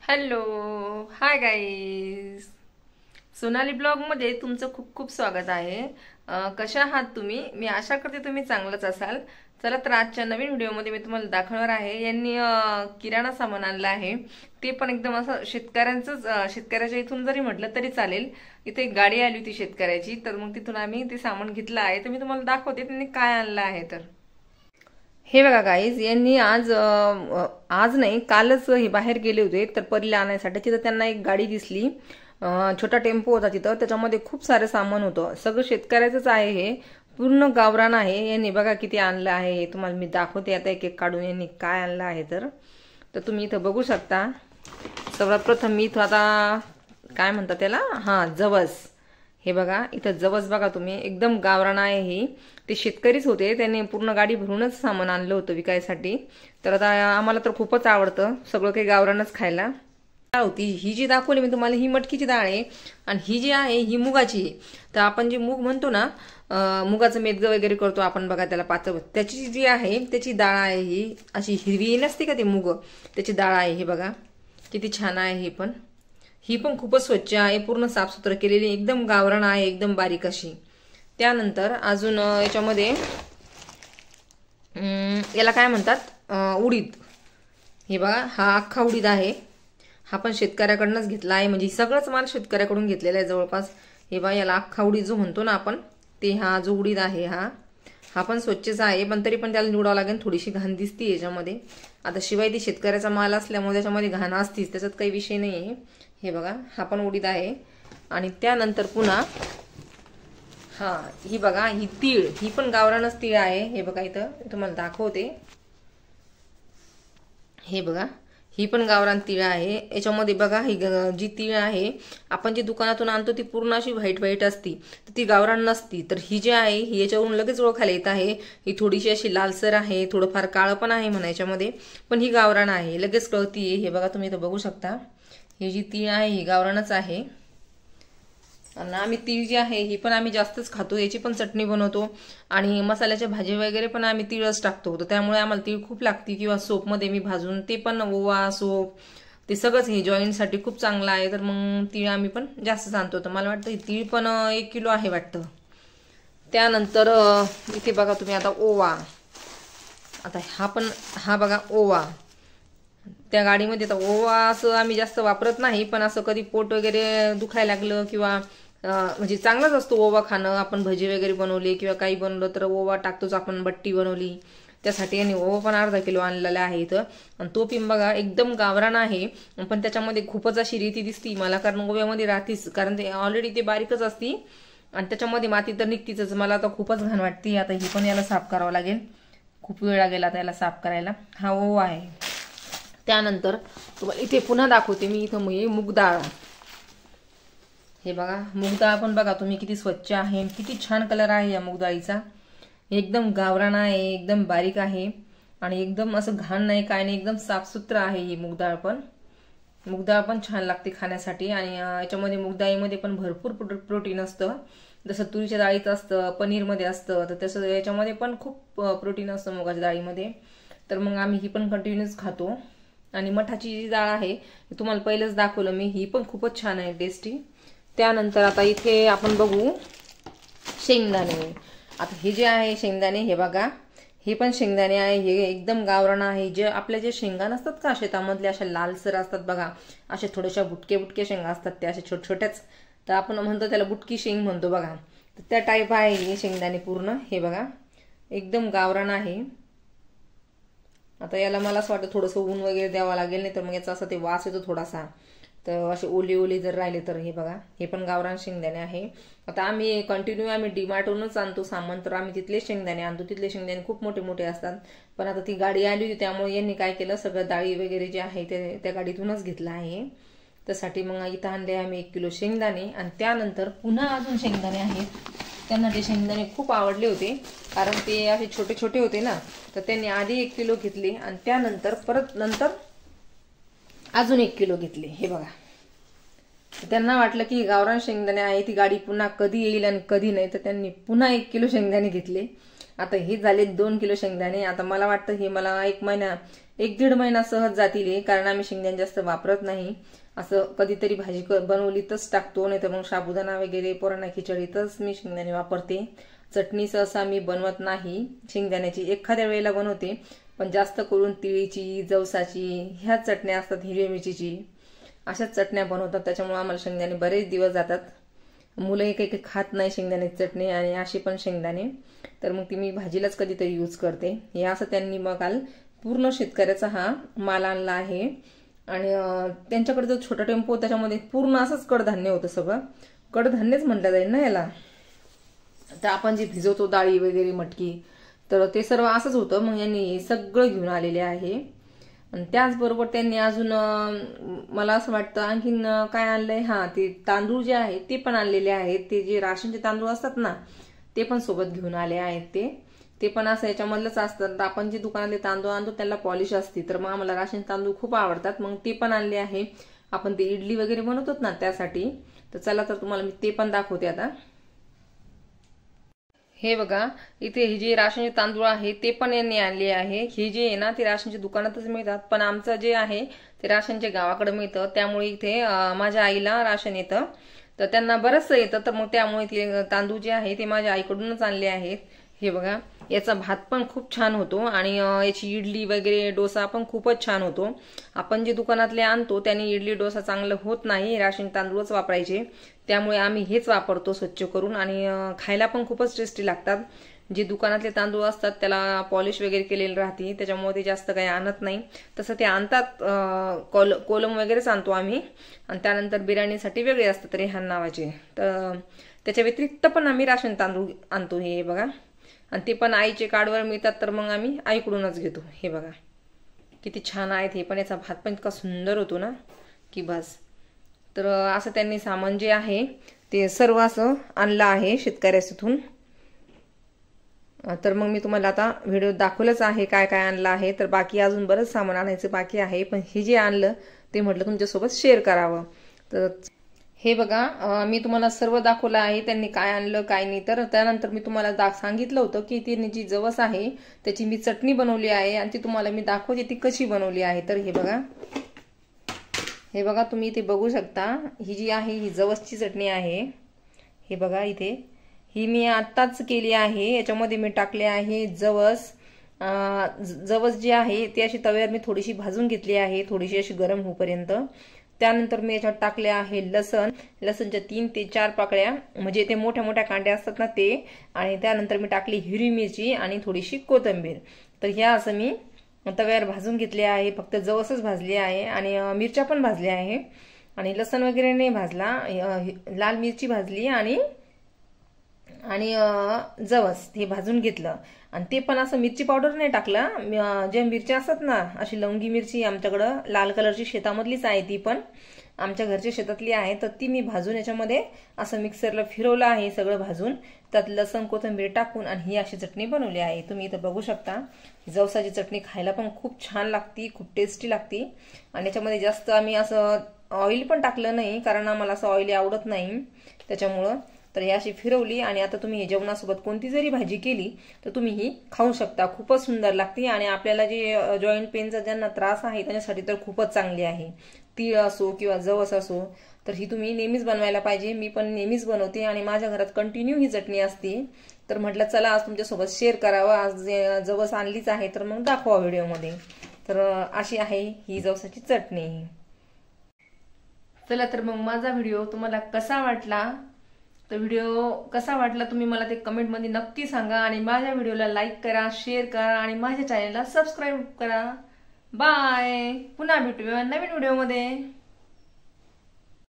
Hello, hi guys. Sonali ब्लॉगमध्ये तुमचं खूप खूप स्वागत आहे. कशा आहात तुम्ही? मी आशा करते तुम्ही चांगलंच असाल. चला तर आजच्या नवीन व्हिडिओमध्ये मी तुम्हाला दाखवणार आहे. यांनी किराणा सामान आणलं आहे. ते पण एकदम असं शेतकऱ्याच्या इथून जरी म्हटलं तरी चालेल. इथे एक गाडी आली होती शेतकऱ्याची, तर मग तिथून आम्ही ते सामान घेतलं आहे. तर मी तुम्हाला दाखवते त्यांनी काय आणलं आहे. तर हे बघा गाईज, यांनी आज नाही कालच हे बाहेर गेले होते तर परीला आणायसाठी. तिथं त्यांना एक गाडी दिसली, छोटा टेम्पो होता तिथं. त्याच्यामध्ये खूप सारं सामान होतं. सगळं शेतकऱ्याचंच आहे. हे पूर्ण गावरान आहे. यांनी बघा किती आणलं आहे. हे तुम्हाला मी दाखवते आता एक एक काढून यांनी काय आणलं आहे. तर तुम्ही इथं बघू शकता. सर्वात प्रथम मी इथं आता काय म्हणतात त्याला, जवस. हे बघा इथं जवस बघा तुम्ही, एकदम गावरान आहे. ही ते शेतकरीच होते, त्यांनी पूर्ण गाडी भरूनच सामान आणलं होतं विकायसाठी. तर आता आम्हाला तर खूपच आवडतं सगळं काही गावरानच खायला. होती ही जी दाखवली मी तुम्हाला, ही मटकीची डाळ आहे. आणि ही जी आहे ही मुगाची आहे. तर आपण जे मूग म्हणतो ना, मुगाचं मेदगं वगैरे करतो आपण बघा त्याला पातळ, त्याची जी आहे त्याची डाळ आहे. ही अशी हिरवी नसते का ती मूग, त्याची डाळ आहे. हे बघा किती छान आहे. ही पण खूपच स्वच्छ आहे, पूर्ण साफसुथरं केलेली, एकदम गावरान आहे, एकदम बारीक अशी. त्यानंतर अजून याच्यामध्ये याला काय म्हणतात, उडीद. हे बघा हा अख्खा उडीद आहे. हा पण शेतकऱ्याकडूनच घेतला आहे, म्हणजे सगळंच माल शेतकऱ्याकडून घेतलेला आहे जवळपास. हे बघा याला अख्खा उडीद जो म्हणतो ना आपण, ते हा जो उडीद आहे हा पण स्वच्छच आहे, पण तरी पण त्याला निवडावं लागेल. थोडीशी घाण दिसते याच्यामध्ये. आता शिवाय ती शेतकऱ्याचा माल असल्यामुळे त्याच्यामध्ये घाण असतीच, त्याच्यात काही विषय नाही आहे. हे बघा हा पण उडीद आहे. आणि त्यानंतर पुन्हा ही बघा ही तीळ, ही पण गावरानच तीळ आहे. हे बघा इथं तुम्हाला दाखवते. हे बघा ही पण गावरान तीळ आहे. याच्यामध्ये बघा ही जी तीळ आहे आपण जी दुकानातून आणतो ती पूर्ण अशी व्हाईट व्हाईट असती, तर ती गावरान नसती. तर ही जी आहे ही याच्यावरून लगेच ओळखायला येत आहे. ही थोडीशी अशी लालसर आहे, थोडंफार काळं पण आहे म्हणा याच्यामध्ये, पण ही गावरान आहे, लगेच कळतीये. हे बघा तुम्ही इथं बघू शकता. ही जी तीळ आहे ही गावरानच आहे. आणि आम्ही तीळ जी आहे ही पण आम्ही जास्तच खातो, याची पण चटणी बनवतो. आणि मसाल्याच्या भाजी वगैरे पण आम्ही तीळच टाकतो, तर त्यामुळे आम्हाला तीळ खूप लागते. किंवा सोपमध्ये मी भाजून ते पण ओवा सोप ते सगळंच हे जॉईंटसाठी खूप चांगलं आहे. तर मग तीळ आम्ही पण जास्तच आणतो. तर मला वाटतं तीळ पण 1 किलो आहे वाटतं. त्यानंतर इथे बघा तुम्ही आता ओवा. आता हा बघा ओवा. त्या गाडीमध्ये तर ओवा असं आम्ही जास्त वापरत नाही, पण असं कधी पोट वगैरे दुखायला लागलं किंवा म्हणजे चांगलाच असतो ओवा खाणं. आपण भजी वगैरे बनवली किंवा काही बनवलं तर ओवा टाकतोच आपण. बट्टी बनवली त्यासाठी यांनी ओवा पण अर्धा किलो आणलेला आहे इथं. आणि तो पिंप बघा एकदम गावरान आहे, पण त्याच्यामध्ये खूपच अशी रेती दिसती मला, कारण ओव्यामध्ये राहतीच, कारण ते ऑलरेडी ते बारीकच असती आणि त्याच्यामध्ये माती तर निघतीच. मला आता खूपच घाण वाटते. आता ही पण याला साफ करावं लागेल, खूप वेळ लागेल आता याला साफ करायला. हा ओवा आहे. त्यानंतर तुम्हाला इथे पुन्हा दाखवते मी, इथं मूग डाळ. हे बघा मूग डाळ पण बघा तुम्ही किती स्वच्छ आहे, किती छान कलर आहे या मूग डाळीचा. एकदम गावरान आहे, एकदम बारीक आहे आणि एकदम असं घाण नाही काय नाही, एकदम साफसुथरं आहे ही मूग डाळ पण. मूग डाळ पण छान लागते खाण्यासाठी. आणि याच्यामध्ये मूग डाळीमध्ये पण भरपूर प्रोटीन असतं, जसं तुरीच्या डाळीत असतं, पनीरमध्ये असतं, तर तसं याच्यामध्ये पण खूप प्रोटीन असतं मुगाच्या डाळीमध्ये. तर मग आम्ही ही पण कंटिन्यूच खातो. आणि मठाची जी डाळ आहे तुम्हाला पहिलंच दाखवलं मी, ही पण खूपच छान आहे, टेस्टी. त्यानंतर आता इथे आपण बघू शेंगदाणे. आता हे जे आहे शेंगदाणे, हे बघा हे पण शेंगदाणे आहे. हे एकदम गावरान आहे. जे आपल्या जे शेंगा नसतात का शेतामधले, अशा लालसर असतात बघा, अशा थोड्याशा बुटके बुटके शेंगा असतात त्या, अशा छोट्याच. तर आपण म्हणतो त्याला बुटकी शेंग म्हणतो बघा, तर त्या टाईप आहे हे शेंगदाणे पूर्ण. हे बघा एकदम गावरान आहे. आता याला मला असं वाटतं थोडंसं ऊन वगैरे द्यावं लागेल, नाही तर मग याचा असं ते वास येतो थोडासा, तर असे ओली ओली जर राहिले तर. हे बघा हे पण गावरान शेंगदाणे आहे. आता आम्ही कंटिन्यू डीमार्टवरूनच आणतो सामान, तर आम्ही तिथले शेंगदाणे आणतो. तिथले शेंगदाणे खूप मोठे मोठे असतात. पण आता ती गाडी आली होती त्यामुळे यांनी काय केलं, सगळं डाळी वगैरे जे आहे ते त्या गाडीतूनच घेतलं आहे. त्यासाठी मग इथं आणले आम्ही 1 किलो शेंगदाणे. आणि त्यानंतर पुन्हा अजून शेंगदाणे आहेत. त्यांना ते शेंगदाणे खूप आवडले होते, कारण ते असे छोटे छोटे होते ना, तर त्यांनी आधी 1 किलो घेतले आणि त्यानंतर नंतर अजून 1 किलो घेतले. हे बघा त्यांना वाटलं की गावरान शेंगदाणे आहे, ती गाडी पुन्हा कधी येईल आणि कधी नाही, तर त्यांनी पुन्हा 1 किलो शेंगदाणे घेतले. आता हे झाले 2 किलो शेंगदाणे. आता मला वाटतं हे मला 1 महिना 1-1.5 महिना सहज जातील, कारण आम्ही शेंगदाणे जास्त वापरत नाही. असं कधीतरी भाजी बनवली तरच टाकतो, नाही तर मग साबुदाणा वगैरे पोरांना खिचडीतच मी शेंगदाणे वापरते. चटणी सहसा मी बनवत नाही शेंगदाण्याची, एखाद्या वेळेला बनवते, पण जास्त करून तिळीची, जवसाची ह्या चटण्या असतात, हिरव्या मिरचीची, अशाच चटण्या बनवतात. त्याच्यामुळे आम्हाला शेंगदाणे बरेच दिवस जातात. मुलं काही खात नाही शेंगदाण्याची चटणी आणि अशी पण शेंगदाणे, तर मग ती मी भाजीलाच कधीतरी यूज करते. हे असं त्यांनी मग काल पूर्ण शेतकऱ्याचा हा माल आणला आहे. आणि त्यांच्याकडे जो छोटा टेम्पो त्याच्यामध्ये पूर्ण असंच कडधान्य होतं, सगळं कडधान्यच म्हटलं जाईल ना याला. तर आपण जे भिजवतो डाळी वगैरे मटकी, तर ते सर्व असंच होतं. मग यांनी सगळं घेऊन आलेले आहे. आणि त्याचबरोबर त्यांनी अजून मला असं वाटतं आणखीन काय आणलंय, ते तांदूळ जे आहे ते पण आणलेले आहेत. ते जे राशनचे तांदूळ असतात ना, ते पण सोबत घेऊन आले आहेत. ते पण असं याच्यामधलंच असतं. आपण जे दुकानातले तांदूळ आणतो त्याला पॉलिश असते, तर मग आम्हाला राशन तांदूळ खूप आवडतात, मग ते पण आणले आहे. आपण ते इडली वगैरे बनवतो ना त्यासाठी. तर चला तर तुम्हाला मी ते पण दाखवते आता. हे बघा, इथे हे जे राशनचे तांदूळ आहे ते पण यांनी आणले आहे. हे जे आहे ना ते राशनच्या दुकानातच मिळतात, पण आमचं जे आहे ते राशनच्या गावाकडे मिळतं, त्यामुळे इथे माझ्या आईला राशन येतं, तर त्यांना बरंचसं येतं, तर मग त्यामुळे ते तांदूळ जे आहे ते माझ्या आईकडूनच आणले आहेत. हे बघा, याचा भात पण खूप छान होतो आणि याची इडली वगैरे डोसा पण खूपच छान होतो. आपण जे दुकानातले आणतो त्याने इडली डोसा चांगलं होत नाही, राशन तांदूळच वापरायचे, त्यामुळे आम्ही हेच वापरतो स्वच्छ करून. आणि खायला पण खूपच टेस्टी लागतात. जे दुकानातले तांदूळ असतात त्याला पॉलिश वगैरे केलेली राहते, त्याच्यामुळे ते जास्त काही आणत नाही. तसं ते आणतात, कोलम वगैरेच आणतो आम्ही, आणि त्यानंतर बिर्याणीसाठी वेगळे असतात रेहान नावाचे. तर त्याच्या व्यतिरिक्त पण आम्ही राशन तांदूळ आणतो. हे बघा, आणि ते पण आईचे कार्डवर मिळतात, तर मग आम्ही आईकडूनच घेतो. हे बघा किती छान आहेत हे पण. याचा भात पण इतका सुंदर होतो ना की बस. तर असं त्यांनी सामान जे आहे ते सर्व असं आणलं आहे शेतकऱ्यातून. तर मग मी तुम्हाला आता व्हिडिओ दाखवलंच आहे काय काय आणलं आहे. तर बाकी अजून बरंच सामान आणायचं बाकी आहे, पण हे जे आणलं ते म्हटलं तुमच्यासोबत शेअर करावं. तर हे बघा, मी तुम्हाला सर्व दाखवलं आहे त्यांनी काय आणलं काय नाही. तर त्यानंतर मी तुम्हाला सांगितलं होतं की ती जी जवस आहे त्याची मी चटणी बनवली आहे, आणि ती तुम्हाला मी दाखवते ती कशी बनवली आहे. तर हे बघा तुम्ही इथे बघू शकता, ही जी आहे ही जवसची चटणी आहे. हे बघा इथे ही मी आत्ताच केली आहे. याच्यामध्ये मी टाकले आहे जवस. जवस जी आहे ती अशी तव्यावर मी थोडीशी भाजून घेतली आहे, थोडीशी अशी गरम होईपर्यंत. त्यानंतर मी याच्यात टाकले आहे लसणच्या 3 ते 4 पाकळ्या, म्हणजे ते मोठ्या मोठ्या कांड्या असतात ना ते. आणि त्यानंतर मी टाकली हिरवी मिरची आणि थोडीशी कोथिंबीर. तर ह्या असं मी तव्यावर भाजून घेतले आहे. फक्त जवसच भाजली आहे आणि मिरच्या पण भाजल्या आहे, आणि लसण वगैरे नाही भाजला. लाल मिरची भाजली आणि जवस हे भाजून घेतलं. आणि ते पण असं मिरची पावडर नाही टाकलं. ज्या मिरच्या असतात ना अशी लवंगी मिरची, आमच्याकडं लाल कलरची शेतामधलीच आहे, ती पण आमच्या घरच्या शेतातली आहे. तर ती मी भाजून याच्यामध्ये असं मिक्सरला फिरवलं आहे सगळं भाजून, त्यात लसण कोथिंबीर टाकून, आणि ही अशी चटणी बनवली आहे. तुम्ही इथं बघू शकता. जवसाची चटणी खायला पण खूप छान लागती, खूप टेस्टी लागती. आणि याच्यामध्ये जास्त आम्ही असं ऑइल पण टाकलं नाही, कारण आम्हाला असं ऑइली आवडत नाही त्याच्यामुळं. तर ही अशी फिरवली, आणि आता तुम्ही जेवणासोबत कोणती जरी भाजी केली तर तुम्ही ही खाऊ शकता. खूपच सुंदर लागते, आणि आपल्याला जे जॉईंट पेनचा ज्यांना त्रास आहे त्याच्यासाठी तर खूपच चांगली आहे. तीळ असो किंवा जवस असो, तर ही तुम्ही नेहमीच बनवायला पाहिजे. मी पण नेहमीच बनवते आणि माझ्या घरात कंटिन्यू ही चटणी असते. तर म्हटलं चला आज तुमच्यासोबत शेअर करावं. आज जवस आणलीच आहे तर मग दाखवा व्हिडिओमध्ये. तर अशी आहे ही जवसाची चटणी. चला तर मग माझा व्हिडिओ तुम्हाला कसा वाटला, तर व्हिडिओ कसा वाटला तुम्ही मला ते कमेंटमध्ये नक्की सांगा. आणि माझ्या व्हिडिओला लाईक करा, शेअर करा, आणि माझ्या चॅनलला सबस्क्राईब करा. बाय. पुन्हा भेटूया नवीन व्हिडिओमध्ये.